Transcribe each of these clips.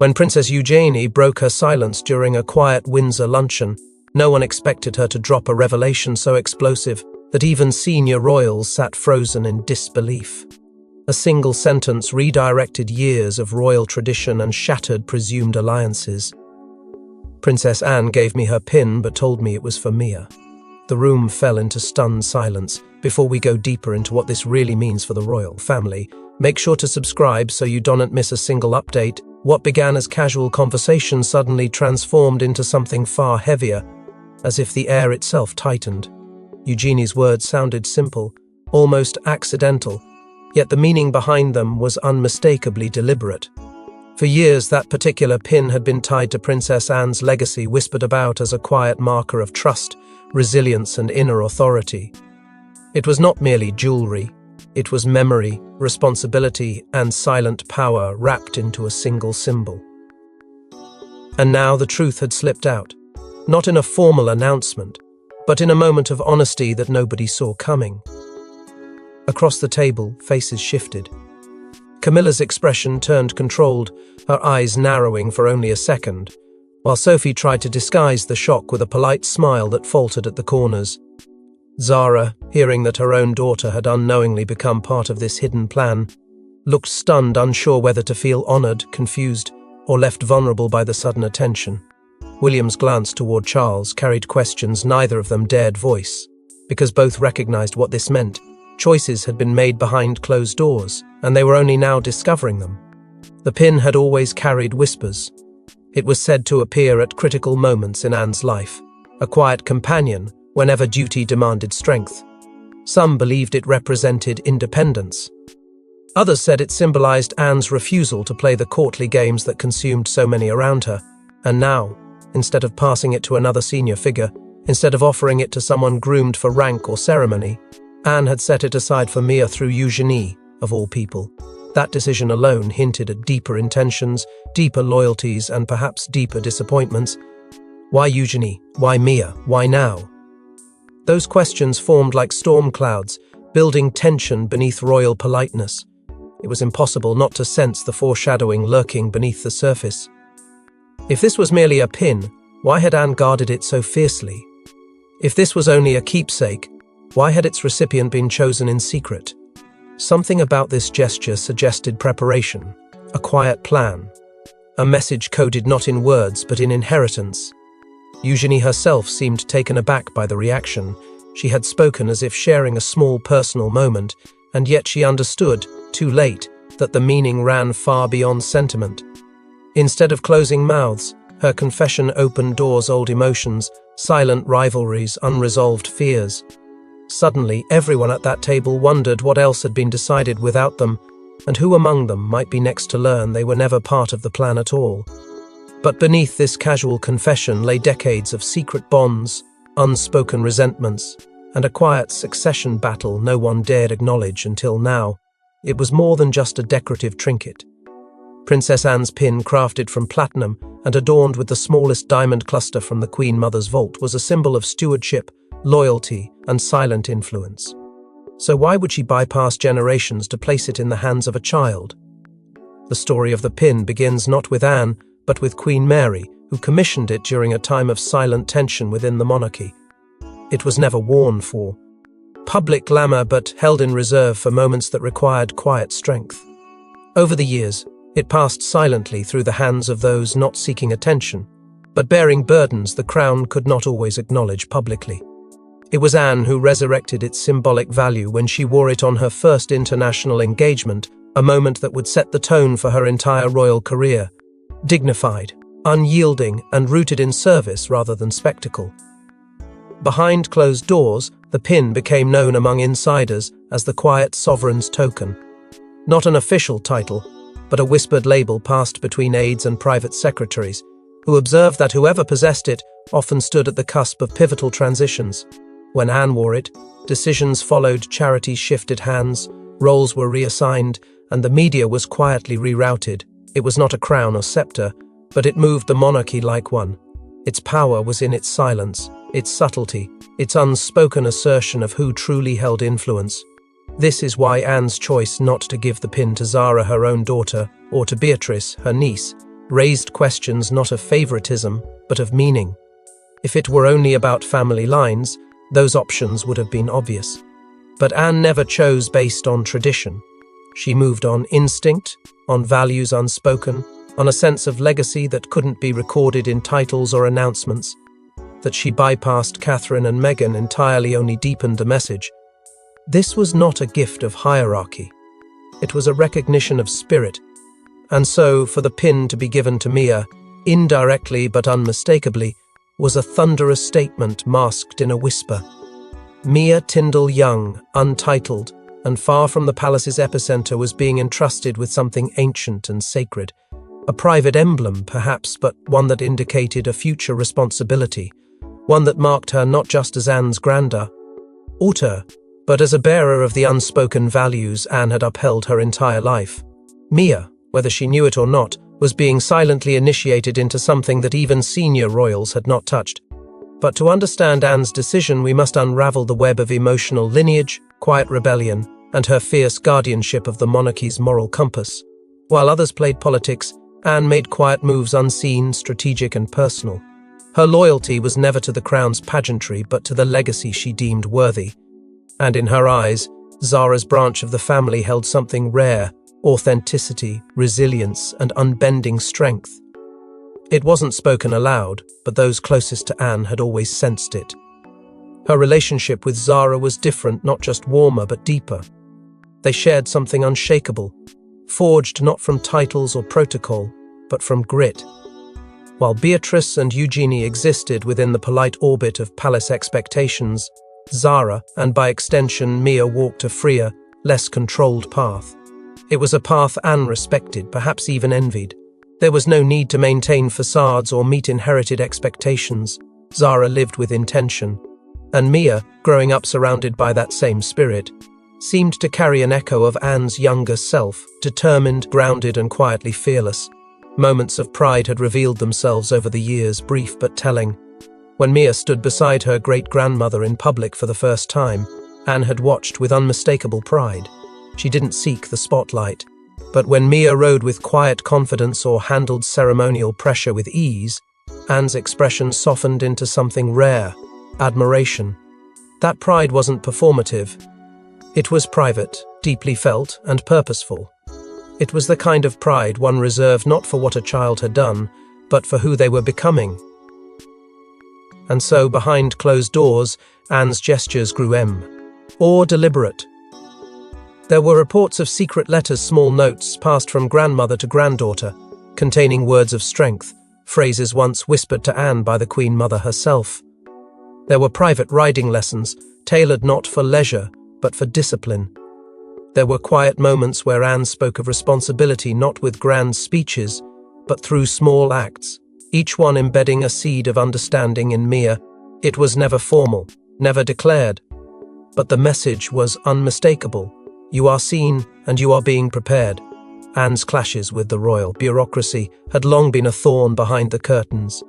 When Princess Eugenie broke her silence during a quiet Windsor luncheon, no one expected her to drop a revelation so explosive that even senior royals sat frozen in disbelief. A single sentence redirected years of royal tradition and shattered presumed alliances. Princess Anne gave me her pin but told me it was for Mia. The room fell into stunned silence. Before we go deeper into what this really means for the royal family, make sure to subscribe so you don't miss a single update. What began as casual conversation suddenly transformed into something far heavier, as if the air itself tightened. Eugenie's words sounded simple, almost accidental, yet the meaning behind them was unmistakably deliberate. For years, that particular pin had been tied to Princess Anne's legacy, whispered about as a quiet marker of trust, resilience, and inner authority. It was not merely jewelry. It was memory, responsibility, and silent power wrapped into a single symbol. And now the truth had slipped out, not in a formal announcement, but in a moment of honesty that nobody saw coming. Across the table, faces shifted. Camilla's expression turned controlled, her eyes narrowing for only a second, while Sophie tried to disguise the shock with a polite smile that faltered at the corners. Zara, hearing that her own daughter had unknowingly become part of this hidden plan, looked stunned, unsure whether to feel honored, confused, or left vulnerable by the sudden attention. William's glance toward Charles carried questions neither of them dared voice, because both recognized what this meant. Choices had been made behind closed doors, and they were only now discovering them. The pin had always carried whispers. It was said to appear at critical moments in Anne's life, a quiet companion whenever duty demanded strength. Some believed it represented independence. Others said it symbolized Anne's refusal to play the courtly games that consumed so many around her. And now, instead of passing it to another senior figure, instead of offering it to someone groomed for rank or ceremony, Anne had set it aside for Mia through Eugenie, of all people. That decision alone hinted at deeper intentions, deeper loyalties, and perhaps deeper disappointments. Why Eugenie? Why Mia? Why now? Those questions formed like storm clouds, building tension beneath royal politeness. It was impossible not to sense the foreshadowing lurking beneath the surface. If this was merely a pin, why had Anne guarded it so fiercely? If this was only a keepsake, why had its recipient been chosen in secret? Something about this gesture suggested preparation, a quiet plan, a message coded not in words but in inheritance. Eugenie herself seemed taken aback by the reaction. She had spoken as if sharing a small personal moment, and yet she understood, too late, that the meaning ran far beyond sentiment. Instead of closing mouths, her confession opened doors, old emotions, silent rivalries, unresolved fears. Suddenly, everyone at that table wondered what else had been decided without them, and who among them might be next to learn they were never part of the plan at all. But beneath this casual confession lay decades of secret bonds, unspoken resentments, and a quiet succession battle no one dared acknowledge until now. It was more than just a decorative trinket. Princess Anne's pin, crafted from platinum and adorned with the smallest diamond cluster from the Queen Mother's vault, was a symbol of stewardship, loyalty, and silent influence. So why would she bypass generations to place it in the hands of a child? The story of the pin begins not with Anne, but with Queen Mary, who commissioned it during a time of silent tension within the monarchy. It was never worn for public glamour, but held in reserve for moments that required quiet strength. Over the years, it passed silently through the hands of those not seeking attention, but bearing burdens the crown could not always acknowledge publicly. It was Anne who resurrected its symbolic value when she wore it on her first international engagement, a moment that would set the tone for her entire royal career. Dignified, unyielding, and rooted in service rather than spectacle. Behind closed doors, the pin became known among insiders as the quiet sovereign's token. Not an official title, but a whispered label passed between aides and private secretaries, who observed that whoever possessed it often stood at the cusp of pivotal transitions. When Anne wore it, decisions followed, charities shifted hands, roles were reassigned, and the media was quietly rerouted. It was not a crown or scepter, but it moved the monarchy like one. Its power was in its silence, its subtlety, its unspoken assertion of who truly held influence. This is why Anne's choice not to give the pin to Zara, her own daughter, or to Beatrice, her niece, raised questions not of favoritism, but of meaning. If it were only about family lines, those options would have been obvious. But Anne never chose based on tradition. She moved on instinct, on values unspoken, on a sense of legacy that couldn't be recorded in titles or announcements. That she bypassed Catherine and Meghan entirely only deepened the message. This was not a gift of hierarchy. It was a recognition of spirit. And so, for the pin to be given to Mia, indirectly but unmistakably, was a thunderous statement masked in a whisper. Mia Tyndall Young, untitled, and far from the palace's epicenter, was being entrusted with something ancient and sacred. A private emblem, perhaps, but one that indicated a future responsibility. One that marked her not just as Anne's granddaughter, but as a bearer of the unspoken values Anne had upheld her entire life. Mia, whether she knew it or not, was being silently initiated into something that even senior royals had not touched. But to understand Anne's decision, we must unravel the web of emotional lineage, quiet rebellion, and her fierce guardianship of the monarchy's moral compass. While others played politics, Anne made quiet moves unseen, strategic and personal. Her loyalty was never to the crown's pageantry, but to the legacy she deemed worthy. And in her eyes, Zara's branch of the family held something rare: authenticity, resilience, and unbending strength. It wasn't spoken aloud, but those closest to Anne had always sensed it. Her relationship with Zara was different, not just warmer, but deeper. They shared something unshakable, forged not from titles or protocol, but from grit. While Beatrice and Eugenie existed within the polite orbit of palace expectations, Zara, and by extension Mia, walked a freer, less controlled path. It was a path Anne respected, perhaps even envied. There was no need to maintain facades or meet inherited expectations. Zara lived with intention. And Mia, growing up surrounded by that same spirit, seemed to carry an echo of Anne's younger self, determined, grounded, and quietly fearless. Moments of pride had revealed themselves over the years, brief but telling. When Mia stood beside her great-grandmother in public for the first time, Anne had watched with unmistakable pride. She didn't seek the spotlight. But when Mia rode with quiet confidence or handled ceremonial pressure with ease, Anne's expression softened into something rare: admiration. That pride wasn't performative. It was private, deeply felt, and purposeful. It was the kind of pride one reserved not for what a child had done, but for who they were becoming. And so, behind closed doors, Anne's gestures grew more deliberate. There were reports of secret letters, small notes passed from grandmother to granddaughter, containing words of strength, phrases once whispered to Anne by the Queen Mother herself. There were private riding lessons, tailored not for leisure, but for discipline. There were quiet moments where Anne spoke of responsibility not with grand speeches, but through small acts, each one embedding a seed of understanding in Mia. It was never formal, never declared, but the message was unmistakable. You are seen, and you are being prepared. Anne's clashes with the royal bureaucracy had long been a thorn behind the curtains.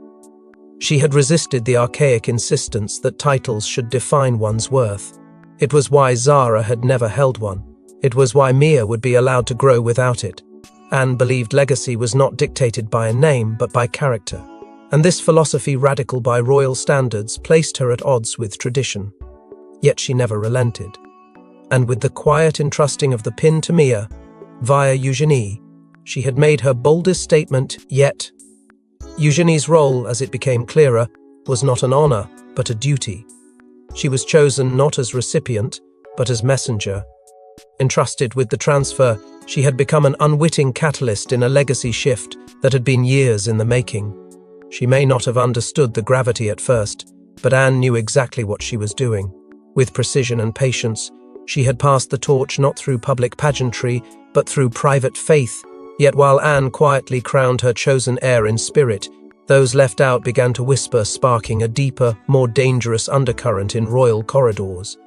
She had resisted the archaic insistence that titles should define one's worth. It was why Zara had never held one. It was why Mia would be allowed to grow without it. Anne believed legacy was not dictated by a name, but by character. And this philosophy, radical by royal standards, placed her at odds with tradition. Yet she never relented. And with the quiet entrusting of the pin to Mia, via Eugenie, she had made her boldest statement yet. Eugenie's role, as it became clearer, was not an honor, but a duty. She was chosen not as recipient, but as messenger. Entrusted with the transfer, she had become an unwitting catalyst in a legacy shift that had been years in the making. She may not have understood the gravity at first, but Anne knew exactly what she was doing. With precision and patience, she had passed the torch not through public pageantry, but through private faith. Yet while Anne quietly crowned her chosen heir in spirit, those left out began to whisper, sparking a deeper, more dangerous undercurrent in royal corridors.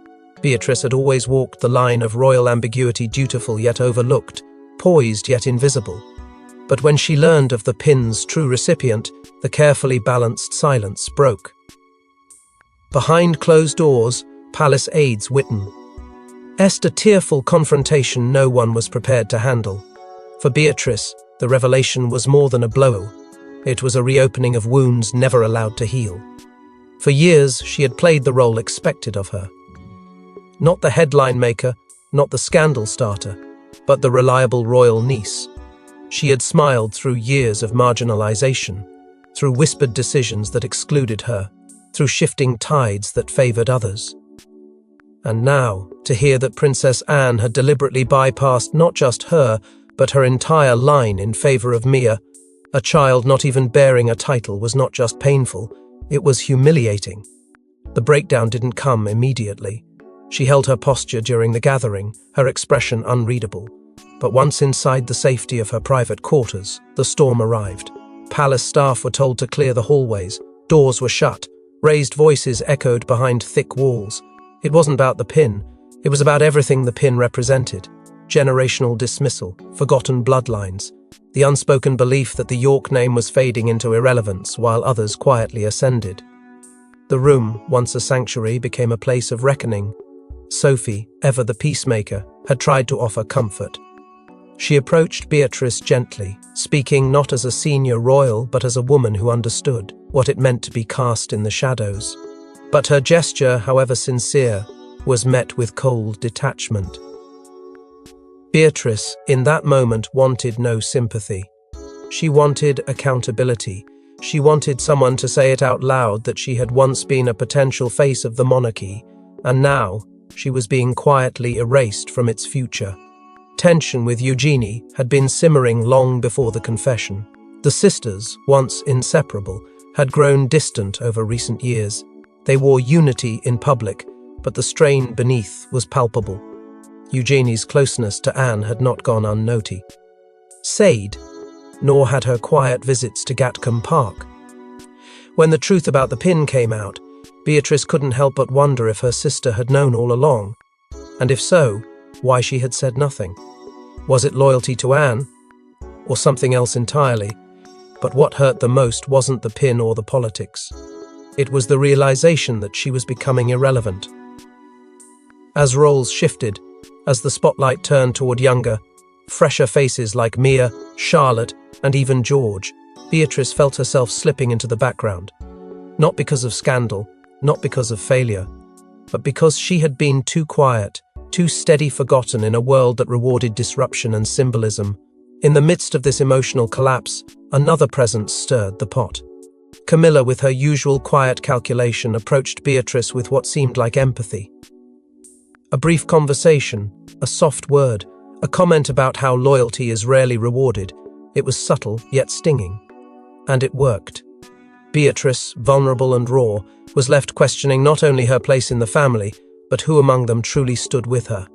Beatrice had always walked the line of royal ambiguity, dutiful yet overlooked, poised yet invisible. But when she learned of the pin's true recipient, the carefully balanced silence broke. Behind closed doors, palace aides witnessed a tearful confrontation no one was prepared to handle. For Beatrice, The revelation was more than a blow. It was a reopening of wounds never allowed to heal. For years, she had played the role expected of her. Not the headline maker, not the scandal starter, but the reliable royal niece. She had smiled through years of marginalization, through whispered decisions that excluded her, through shifting tides that favored others. And now, to hear that Princess Anne had deliberately bypassed not just her, but her entire line in favor of Mia, a child not even bearing a title, was not just painful, it was humiliating. The breakdown didn't come immediately. She held her posture during the gathering, her expression unreadable. But once inside the safety of her private quarters, the storm arrived. Palace staff were told to clear the hallways, doors were shut, raised voices echoed behind thick walls. It wasn't about the pin, it was about everything the pin represented. Generational dismissal, forgotten bloodlines, the unspoken belief that the York name was fading into irrelevance while others quietly ascended. The room, once a sanctuary, became a place of reckoning. Sophie, ever the peacemaker, had tried to offer comfort. She approached Beatrice gently, speaking not as a senior royal but as a woman who understood what it meant to be cast in the shadows. But her gesture, however sincere, was met with cold detachment. Beatrice, in that moment, wanted no sympathy. She wanted accountability. She wanted someone to say it out loud that she had once been a potential face of the monarchy, and now she was being quietly erased from its future. Tension with Eugenie had been simmering long before the confession. The sisters, once inseparable, had grown distant over recent years. They wore unity in public, but the strain beneath was palpable. Eugenie's closeness to Anne had not gone unnoticed. Nor had her quiet visits to Gatcombe Park. When the truth about the pin came out, Beatrice couldn't help but wonder if her sister had known all along, and if so, why she had said nothing. Was it loyalty to Anne, or something else entirely? But what hurt the most wasn't the pin or the politics. It was the realization that she was becoming irrelevant. As roles shifted, as the spotlight turned toward younger, fresher faces like Mia, Charlotte, and even George, Beatrice felt herself slipping into the background. Not because of scandal, not because of failure, but because she had been too quiet, too steady forgotten in a world that rewarded disruption and symbolism. In the midst of this emotional collapse, another presence stirred the pot. Camilla, with her usual quiet calculation, approached Beatrice with what seemed like empathy. A brief conversation, a soft word, a comment about how loyalty is rarely rewarded. It was subtle, yet stinging. And it worked. Beatrice, vulnerable and raw, was left questioning not only her place in the family, but who among them truly stood with her.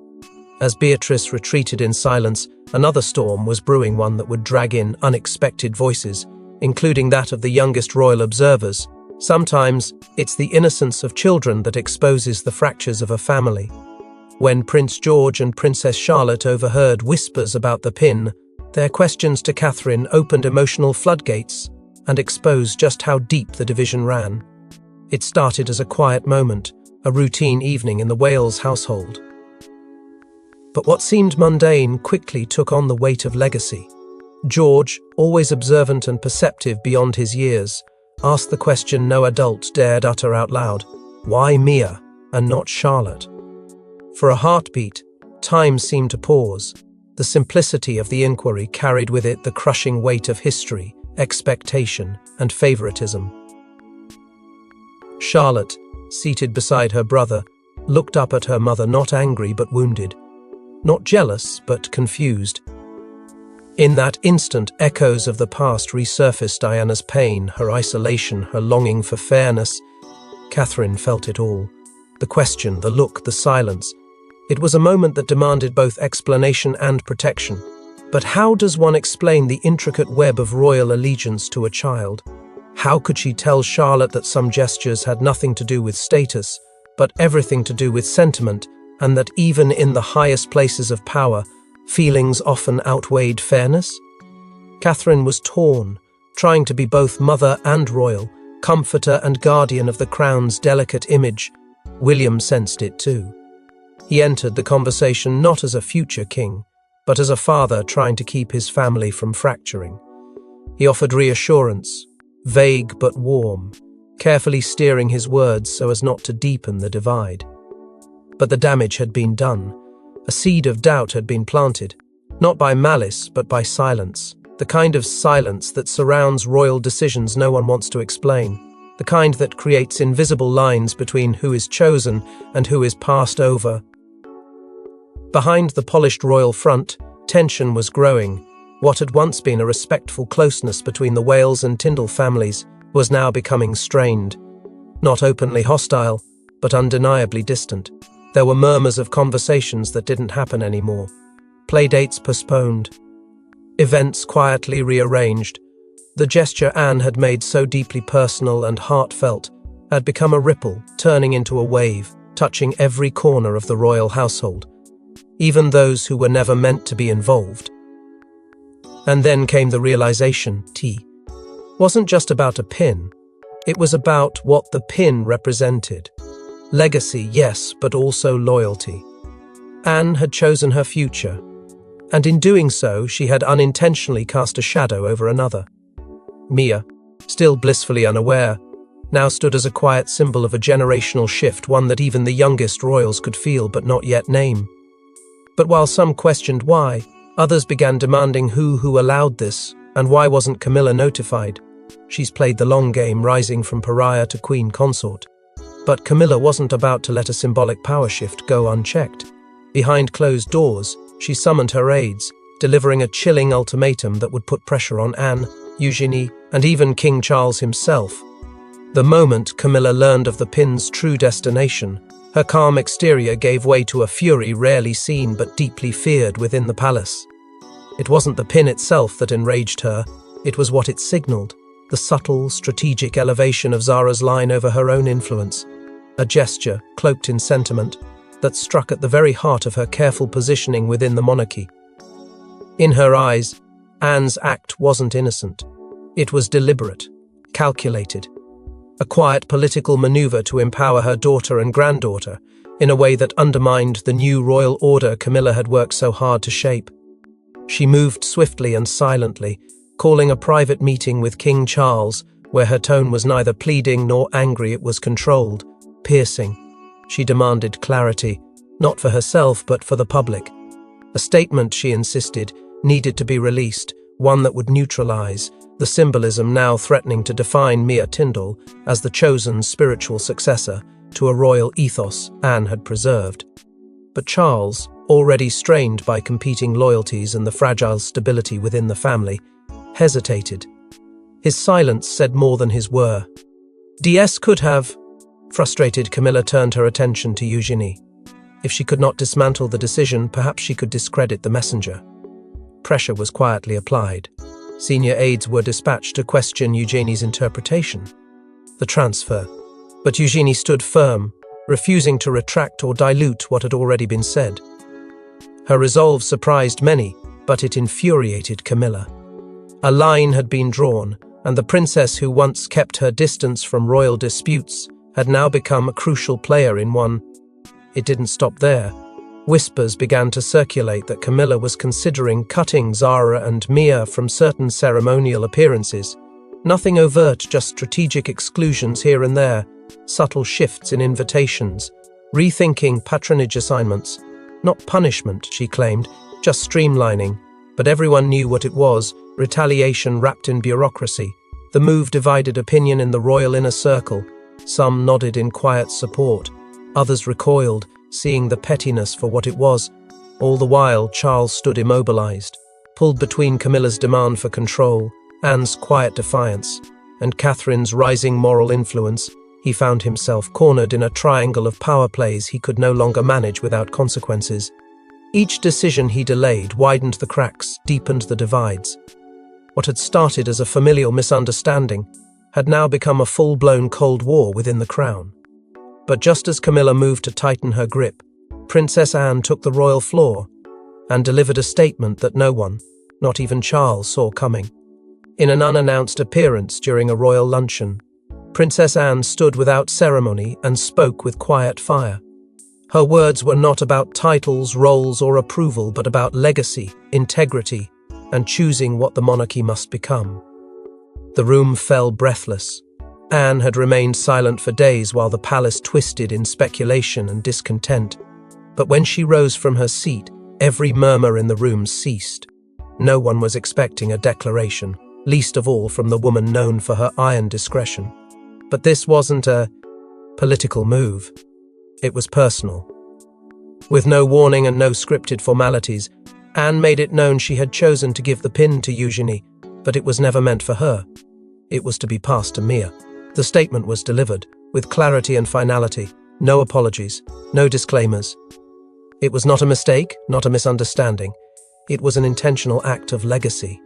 As Beatrice retreated in silence, another storm was brewing, one that would drag in unexpected voices, including that of the youngest royal observers. Sometimes, it's the innocence of children that exposes the fractures of a family. When Prince George and Princess Charlotte overheard whispers about the pin, their questions to Catherine opened emotional floodgates and exposed just how deep the division ran. It started as a quiet moment, a routine evening in the Wales household. But what seemed mundane quickly took on the weight of legacy. George, always observant and perceptive beyond his years, asked the question no adult dared utter out loud: why Mia and not Charlotte? For a heartbeat, time seemed to pause. The simplicity of the inquiry carried with it the crushing weight of history, expectation, and favoritism. Charlotte, seated beside her brother, looked up at her mother, not angry but wounded, not jealous but confused. In that instant, echoes of the past resurfaced: Diana's pain, her isolation, her longing for fairness. Catherine felt it all. The question, the look, the silence. It was a moment that demanded both explanation and protection. But how does one explain the intricate web of royal allegiance to a child? How could she tell Charlotte that some gestures had nothing to do with status, but everything to do with sentiment, and that even in the highest places of power, feelings often outweighed fairness? Catherine was torn, trying to be both mother and royal, comforter and guardian of the crown's delicate image. William sensed it too. He entered the conversation not as a future king, but as a father trying to keep his family from fracturing. He offered reassurance, vague but warm, carefully steering his words so as not to deepen the divide. But the damage had been done. A seed of doubt had been planted, not by malice but by silence, the kind of silence that surrounds royal decisions no one wants to explain, the kind that creates invisible lines between who is chosen and who is passed over. Behind the polished royal front, tension was growing. What had once been a respectful closeness between the Wales and Tyndall families was now becoming strained. Not openly hostile, but undeniably distant. There were murmurs of conversations that didn't happen anymore. Playdates postponed. Events quietly rearranged. The gesture Anne had made so deeply personal and heartfelt had become a ripple, turning into a wave, touching every corner of the royal household, even those who were never meant to be involved. And then came the realization, tea wasn't just about a pin. It was about what the pin represented. Legacy, yes, but also loyalty. Anne had chosen her future, and in doing so, she had unintentionally cast a shadow over another. Mia, still blissfully unaware, now stood as a quiet symbol of a generational shift, one that even the youngest royals could feel but not yet name. But while some questioned why, others began demanding who allowed this, and why wasn't Camilla notified? She's played the long game, rising from pariah to queen consort. But Camilla wasn't about to let a symbolic power shift go unchecked. Behind closed doors, she summoned her aides, delivering a chilling ultimatum that would put pressure on Anne, Eugenie, and even King Charles himself. The moment Camilla learned of the pin's true destination, her calm exterior gave way to a fury rarely seen but deeply feared within the palace. It wasn't the pin itself that enraged her, it was what it signaled, the subtle, strategic elevation of Zara's line over her own influence, a gesture, cloaked in sentiment, that struck at the very heart of her careful positioning within the monarchy. In her eyes, Anne's act wasn't innocent. It was deliberate, calculated, a quiet political maneuver to empower her daughter and granddaughter in a way that undermined the new royal order Camilla had worked so hard to shape. She moved swiftly and silently, calling a private meeting with King Charles, where her tone was neither pleading nor angry. It was controlled, piercing. She demanded clarity, not for herself but for the public. A statement, she insisted, needed to be released, one that would neutralize the symbolism now threatening to define Mia Tyndall as the chosen spiritual successor to a royal ethos Anne had preserved. But Charles, already strained by competing loyalties and the fragile stability within the family, hesitated. His silence said more than his word. DS could have. Frustrated, Camilla turned her attention to Eugenie. If she could not dismantle the decision, perhaps she could discredit the messenger. Pressure was quietly applied. Senior aides were dispatched to question Eugenie's interpretation, the transfer. But Eugenie stood firm, refusing to retract or dilute what had already been said. Her resolve surprised many, but it infuriated Camilla. A line had been drawn, and the princess who once kept her distance from royal disputes had now become a crucial player in one. It didn't stop there. Whispers began to circulate that Camilla was considering cutting Zara and Mia from certain ceremonial appearances. Nothing overt, just strategic exclusions here and there, subtle shifts in invitations, rethinking patronage assignments. Not punishment, she claimed, just streamlining. But everyone knew what it was, retaliation wrapped in bureaucracy. The move divided opinion in the royal inner circle. Some nodded in quiet support. Others recoiled, seeing the pettiness for what it was. All the while, Charles stood immobilized, pulled between Camilla's demand for control, Anne's quiet defiance, and Catherine's rising moral influence. He found himself cornered in a triangle of power plays he could no longer manage without consequences. Each decision he delayed widened the cracks, deepened the divides. What had started as a familial misunderstanding had now become a full-blown Cold War within the crown. But just as Camilla moved to tighten her grip, Princess Anne took the royal floor and delivered a statement that no one, not even Charles, saw coming. In an unannounced appearance during a royal luncheon, Princess Anne stood without ceremony and spoke with quiet fire. Her words were not about titles, roles, or approval, but about legacy, integrity, and choosing what the monarchy must become. The room fell breathless. Anne had remained silent for days while the palace twisted in speculation and discontent. But when she rose from her seat, every murmur in the room ceased. No one was expecting a declaration, least of all from the woman known for her iron discretion. But this wasn't a political move. It was personal. With no warning and no scripted formalities, Anne made it known she had chosen to give the pin to Eugenie, but it was never meant for her. It was to be passed to Mia. The statement was delivered, with clarity and finality, no apologies, no disclaimers. It was not a mistake, not a misunderstanding. It was an intentional act of legacy.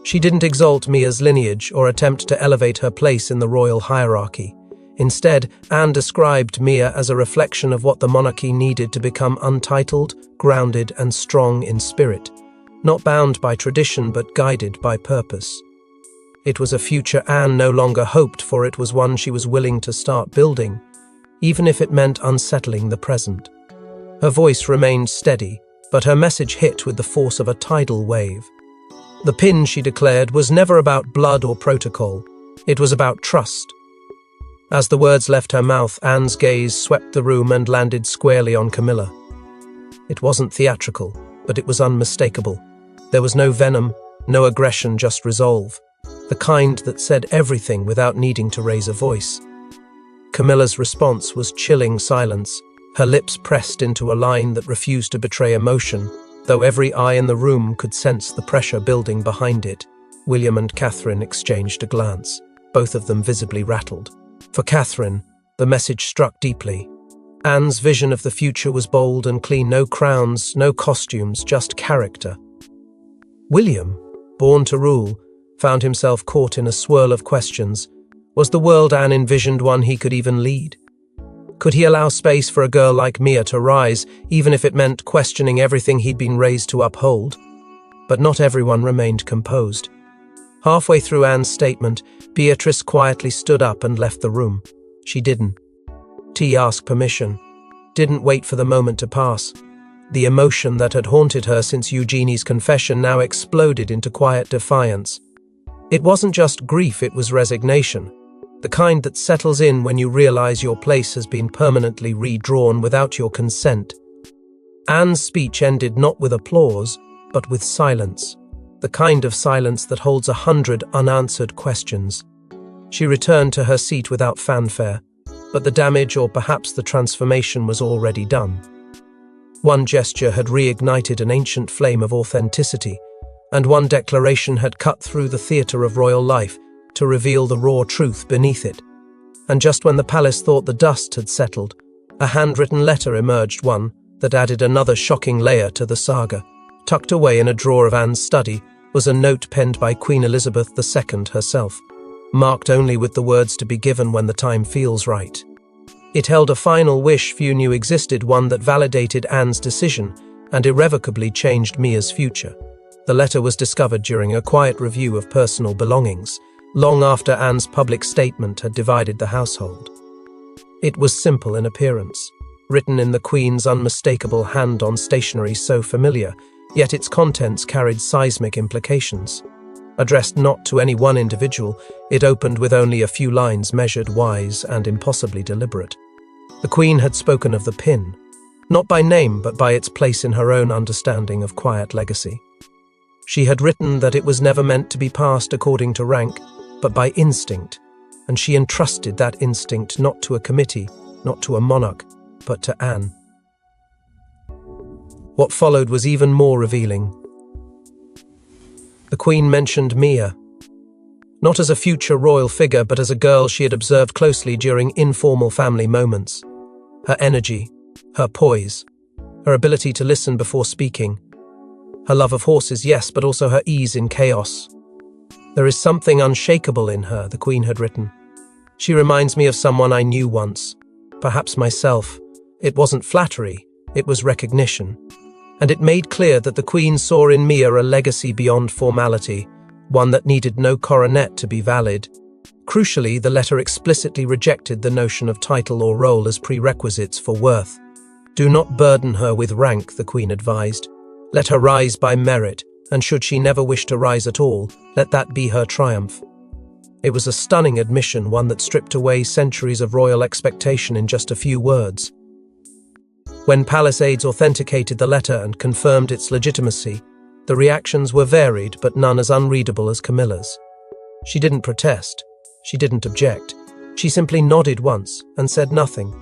She didn't exalt Mia's lineage or attempt to elevate her place in the royal hierarchy. Instead, Anne described Mia as a reflection of what the monarchy needed to become untitled, grounded, and strong in spirit, not bound by tradition but guided by purpose. It was a future Anne no longer hoped for, it was one she was willing to start building, even if it meant unsettling the present. Her voice remained steady, but her message hit with the force of a tidal wave. The pin, she declared, was never about blood or protocol. It was about trust. As the words left her mouth, Anne's gaze swept the room and landed squarely on Camilla. It wasn't theatrical, but it was unmistakable. There was no venom, no aggression, just resolve. The kind that said everything without needing to raise a voice. Camilla's response was chilling silence, her lips pressed into a line that refused to betray emotion, though every eye in the room could sense the pressure building behind it. William and Catherine exchanged a glance, both of them visibly rattled. For Catherine, the message struck deeply. Anne's vision of the future was bold and clean, no crowns, no costumes, just character. William, born to rule, found himself caught in a swirl of questions. Was the world Anne envisioned one he could even lead? Could he allow space for a girl like Mia to rise, even if it meant questioning everything he'd been raised to uphold? But not everyone remained composed. Halfway through Anne's statement, Beatrice quietly stood up and left the room. She didn't ask permission, didn't wait for the moment to pass. The emotion that had haunted her since Eugenie's confession now exploded into quiet defiance. It wasn't just grief, it was resignation. The kind that settles in when you realize your place has been permanently redrawn without your consent. Anne's speech ended not with applause, but with silence. The kind of silence that holds 100 unanswered questions. She returned to her seat without fanfare, but the damage, or perhaps the transformation, was already done. One gesture had reignited an ancient flame of authenticity, and one declaration had cut through the theatre of royal life to reveal the raw truth beneath it. And just when the palace thought the dust had settled, a handwritten letter emerged, one that added another shocking layer to the saga. Tucked away in a drawer of Anne's study was a note penned by Queen Elizabeth II herself, marked only with the words to be given when the time feels right. It held a final wish few knew existed, one that validated Anne's decision and irrevocably changed Mia's future. The letter was discovered during a quiet review of personal belongings, long after Anne's public statement had divided the household. It was simple in appearance, written in the Queen's unmistakable hand on stationery so familiar, yet its contents carried seismic implications. Addressed not to any one individual, it opened with only a few lines, measured, wise, and impossibly deliberate. The Queen had spoken of the pin, not by name but by its place in her own understanding of quiet legacy. She had written that it was never meant to be passed according to rank, but by instinct, and she entrusted that instinct not to a committee, not to a monarch, but to Anne. What followed was even more revealing. The Queen mentioned Mia, not as a future royal figure, but as a girl she had observed closely during informal family moments. Her energy, her poise, her ability to listen before speaking. Her love of horses, yes, but also her ease in chaos. There is something unshakable in her, the Queen had written. She reminds me of someone I knew once, perhaps myself. It wasn't flattery, it was recognition. And it made clear that the Queen saw in Mia a legacy beyond formality, one that needed no coronet to be valid, Crucially, the letter explicitly rejected the notion of title or role as prerequisites for worth. Do not burden her with rank, the Queen advised. Let her rise by merit, and should she never wish to rise at all, let that be her triumph. It was a stunning admission, one that stripped away centuries of royal expectation in just a few words. When palace aides authenticated the letter and confirmed its legitimacy, the reactions were varied but none as unreadable as Camilla's. She didn't protest. She didn't object. She simply nodded once and said nothing.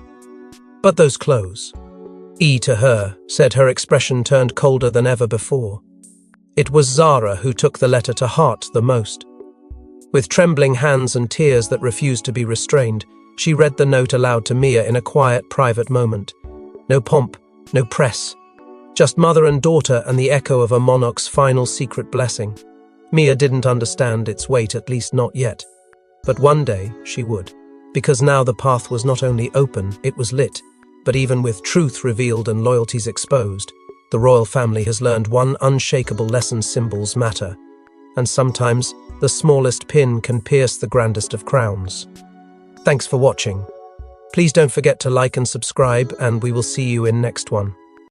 But those clothes. To her, said, her expression turned colder than ever before. It was Zara who took the letter to heart the most. With trembling hands and tears that refused to be restrained, she read the note aloud to Mia in a quiet, private moment. No pomp, no press. Just mother and daughter and the echo of a monarch's final secret blessing. Mia didn't understand its weight, at least not yet. But one day she would, because now the path was not only open, it was lit. But even with truth revealed and loyalties exposed, the royal family has learned one unshakable lesson: symbols matter. And sometimes, the smallest pin can pierce the grandest of crowns. Thanks for watching. Please don't forget to like and subscribe, and we will see you in next one.